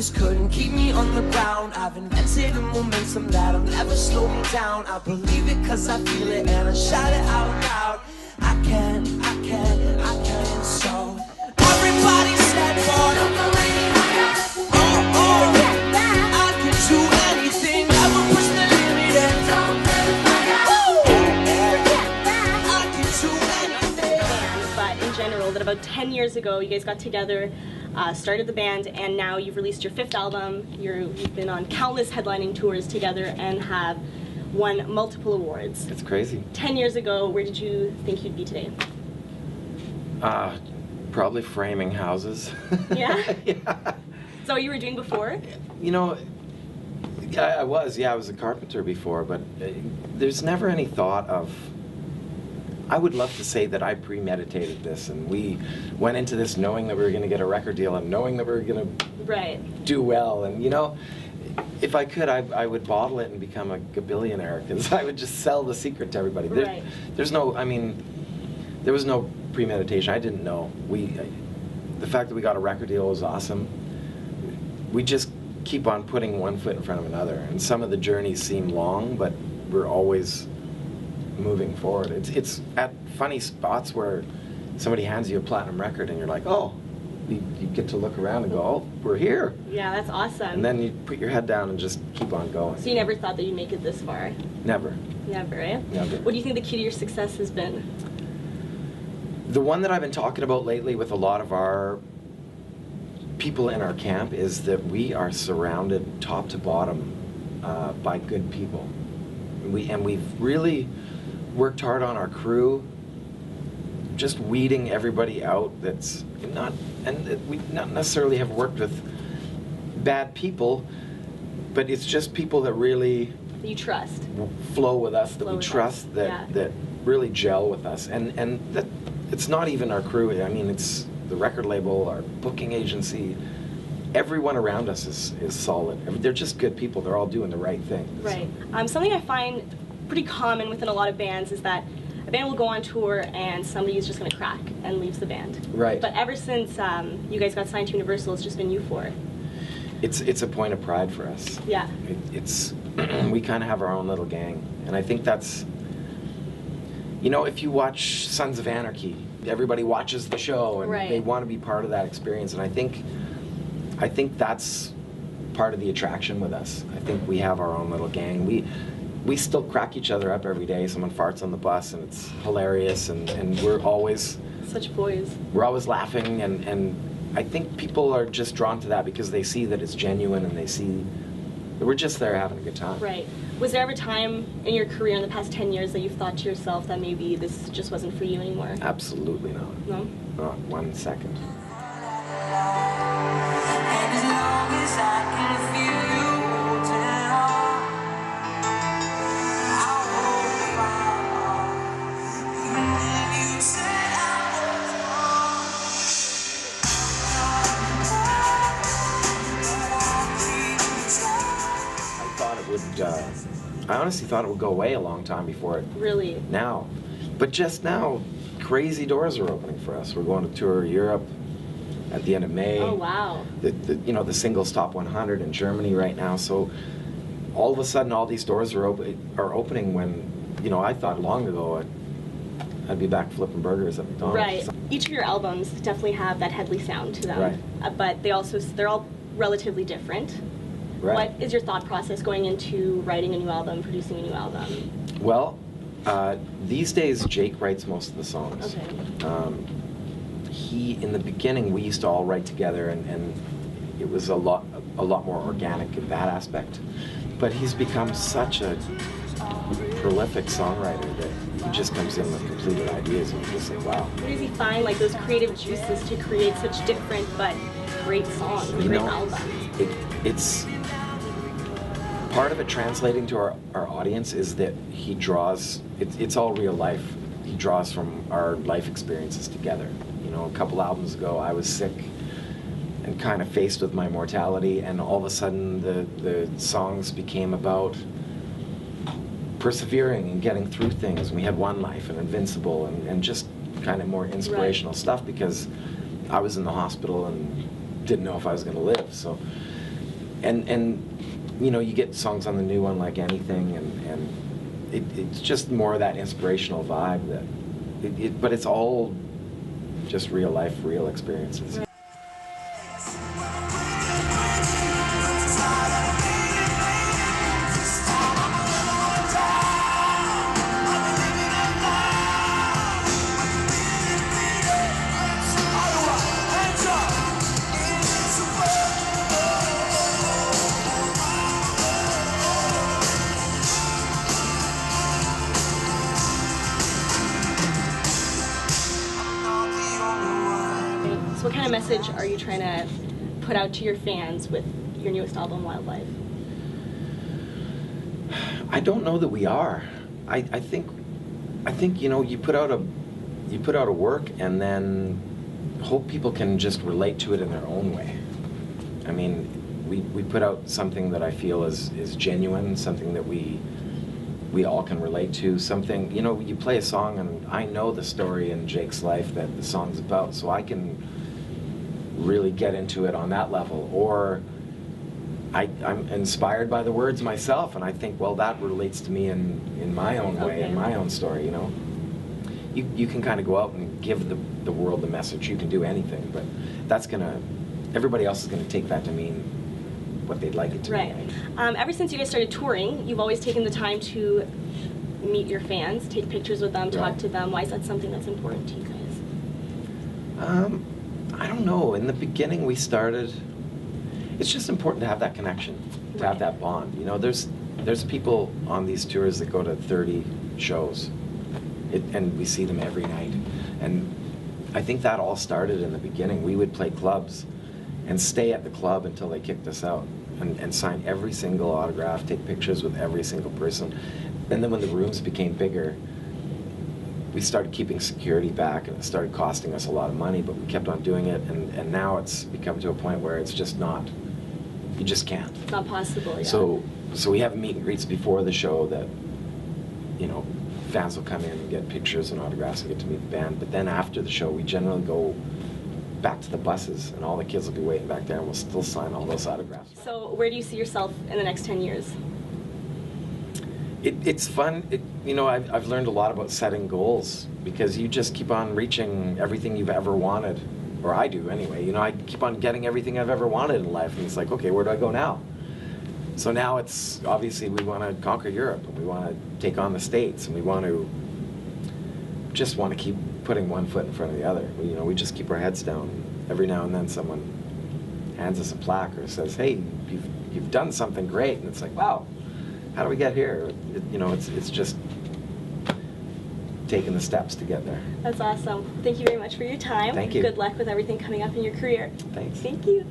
this couldn't keep me on the ground. I've invented a momentum that'll never slow me down. I believe it cause I feel it and I shout it out loud. I can, so everybody said, boy, don't go any higher. Oh, I can do anything, never push the limit and don't play with fire. I can do anything. But in general, that about 10 years ago, you guys got together, started the band, and now you've released your 5th album. You've been on countless headlining tours together and have won multiple awards. It's crazy. 10 years ago, where did you think you'd be today? Probably framing houses. Yeah? Yeah. Is that what you were doing before? You know, I was a carpenter before, but there's never any thought of, I would love to say that I premeditated this and we went into this knowing that we were going to get a record deal and knowing that we were going to do well. And you know, if I could, I would bottle it and become a billionaire because I would just sell the secret to everybody. There's no, I mean, there was no premeditation. I didn't know. The fact that we got a record deal was awesome. We just keep on putting one foot in front of another. And some of the journeys seem long, but we're always moving forward. It's at funny spots where somebody hands you a platinum record and you're like, oh, you get to look around and go, oh, we're here. Yeah, that's awesome. And then you put your head down and just keep on going. So you never thought that you'd make it this far? Never. Never, eh? Never. What do you think the key to your success has been? The one that I've been talking about lately with a lot of our people in our camp is that we are surrounded top to bottom by good people. We've really worked hard on our crew, just weeding everybody out that's not, and we not necessarily have worked with bad people, but it's just people that really you trust, flow with us, that we trust, that really gel with us, and that it's not even our crew. I mean, it's the record label, our booking agency. Everyone around us is solid. I mean, they're just good people. They're all doing the right thing. Right. Something I find pretty common within a lot of bands is that a band will go on tour and somebody is just going to crack and leaves the band. Right. But ever since you guys got signed to Universal, it's just been you four. It's a point of pride for us. Yeah. It's we kind of have our own little gang, and I think that's, you know, if you watch Sons of Anarchy, everybody watches the show and they want to be part of that experience, and I think that's part of the attraction with us. I think we have our own little gang. We still crack each other up every day. Someone farts on the bus and it's hilarious, and we're always such boys. We're always laughing, and I think people are just drawn to that because they see that it's genuine and they see that we're just there having a good time. Right. Was there ever a time in your career in the past 10 years that you've thought to yourself that maybe this just wasn't for you anymore? Absolutely not. No? Not 1 second. I honestly thought it would go away a long time before it. Really? Now. But just now, crazy doors are opening for us. We're going to tour Europe at the end of May. Oh, wow. You know, the singles top 100 in Germany right now. So all of a sudden, all these doors are opening when, you know, I thought long ago I'd be back flipping burgers at McDonald's. Right. Each of your albums definitely have that Hedley sound to them. Right. But they're all relatively different. Right. What is your thought process going into writing a new album, producing a new album? Well, these days Jake writes most of the songs. Okay. In the beginning, we used to all write together, and it was a lot more organic in that aspect. But he's become such a prolific songwriter that he just comes in with completed ideas, and you're just like, wow. Where does he find like those creative juices to create such different but great songs, great albums? It's part of it translating to our audience is that he draws, it's all real life. He draws from our life experiences together. You know, a couple albums ago I was sick and kind of faced with my mortality, and all of a sudden the songs became about persevering and getting through things. We had One Life and Invincible and just kind of more inspirational stuff because I was in the hospital and didn't know if I was going to live. So and you know, you get songs on the new one like Anything, and it's just more of that inspirational vibe that, but it's all just real life, real experiences. Right. So what kind of message are you trying to put out to your fans with your newest album, Wildlife? I don't know that we are. I think you know, you put out a work and then hope people can just relate to it in their own way. I mean, we put out something that I feel is genuine, something that we all can relate to, something, you know, you play a song and I know the story in Jake's life that the song's about, so I can really get into it on that level. Or I'm inspired by the words myself, and I think, well, that relates to me in my own way, Okay. in my own story, you know. You can kind of go out and give the world the message. You can do anything, but everybody else is gonna take that to mean what they'd like it to Right. mean. Ever since you guys started touring, you've always taken the time to meet your fans, take pictures with them, talk Right. to them. Why is that something that's important to you guys? I don't know. In the beginning, we started. It's just important to have that connection, to have Right. that bond. You know, there's people on these tours that go to 30 shows, and we see them every night. And I think that all started in the beginning. We would play clubs and stay at the club until they kicked us out, and sign every single autograph, take pictures with every single person. And then when the rooms became bigger, we started keeping security back, and it started costing us a lot of money, but we kept on doing it, and now it's become to a point where it's just not, you just can't. It's not possible, yeah. So we have meet and greets before the show that, you know, fans will come in and get pictures and autographs and get to meet the band, but then after the show, we generally go back to the buses, and all the kids will be waiting back there, and we'll still sign all those autographs. So where do you see yourself in the next 10 years? It's fun. You know, I've learned a lot about setting goals, because you just keep on reaching everything you've ever wanted, or I do anyway. You know, I keep on getting everything I've ever wanted in life, and it's like, okay, where do I go now? So now it's obviously we want to conquer Europe, and we want to take on the States, and we want to keep putting one foot in front of the other. You know, we just keep our heads down. Every now and then, someone hands us a plaque or says, "Hey, you've done something great," and it's like, wow. How do we get here? You know, it's just taking the steps to get there. That's awesome. Thank you very much for your time. Thank you. Good luck with everything coming up in your career. Thanks. Thank you.